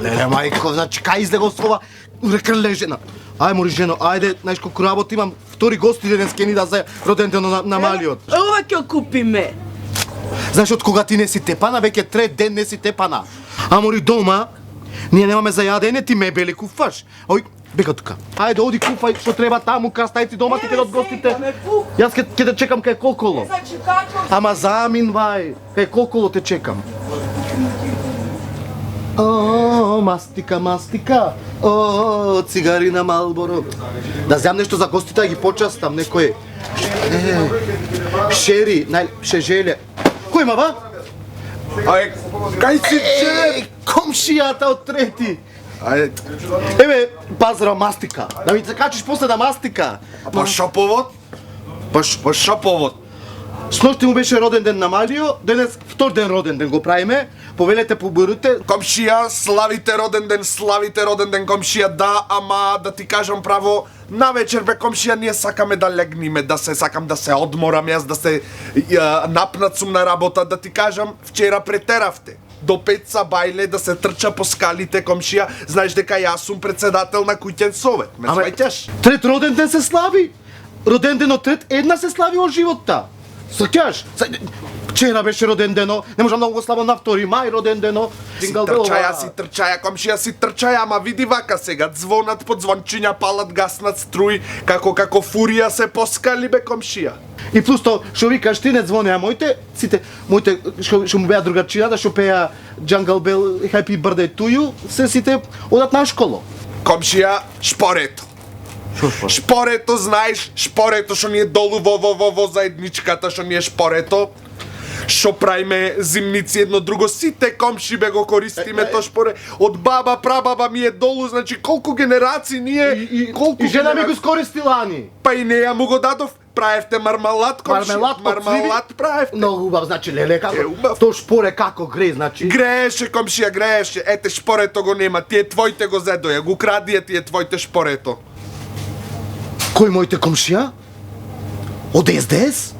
Леле, мајко, значи, кај излего с ова рекрле жена. Ај, мори жено, ајде, знаеш колку работа имам, втори гости денес ке ни да за роден ден на малиот. Ова ќе купиме. Знаеш, од кога ти не си тепана, веќе трет ден не си тепана. А мори дома, ние немаме за јадење, ти мебели куфаш. Ој, бега тука. Ајде, оди куфај што треба таму, крастајци дома ти кај од гостите. Јас ќе те чекам кај Коколо. Ама заминвај, кај Коколо те чекам. О, мастика, мастика. О, цигарина Малборо. Да зјам нешто за гостите, да ги почастам, некој. Шери, шежеле. Кој има, ва? Ај, кај си че? Комшијата од трети. Ајде. Еве, пазара мастика. Да ми се качиш после да мастика. Па шоповот? Па шоповот. Сношти му беше роден ден на Малио, денес втор ден роден ден го правиме. Повелете, поборите. Комшија, славите роден ден, комшија, да, ама да ти кажам право, на вечер бе комшија, ние сакаме да легниме, сакам да се одморам, јас да се напнат сум на работа, да ти кажам, вчера претеравте. До 5 са бајле да се трча по скалите, комшија, знаеш дека јас сум председател на куќен совет, ме сваќаш? Трет роден ден се слави. Роден ден од трет една се слави од животта. Сакаш? Вчера беше роден дено, не можам да го славам на 2 мај роден дено. Си трчаја, комшија си трчаја, ама види вака сега, звонат по звончиња, палат гаснат струи, како фурија се поскали бе комшија. И плюс то, што викаш ти не звонеа моите што му беа другарчината, што пеа Jungle Bell, Happy Birthday to you, се сите одат на школо. Комшија, шпорето. Шпорето, знаеш, шпорето што ни е долу во заедничката, што ни е шпорето. Што правиме зимници едно друго, сите комши бе го користиме то шпоре. Од баба, прабаба ми е долу, значи колку генерации ние И жена ми го скористила Ани. Па и неја му го дадов. Правевте мармалад, комши. Мармалад правевте. Много убав, значи леле како. То шпоре како гре, значи. Грееше комшија, грееше. Ете шпорето го нема, тие твоите го зедоја, го крадија тие твоите шпорето. Кој моите комшија? Од СДС?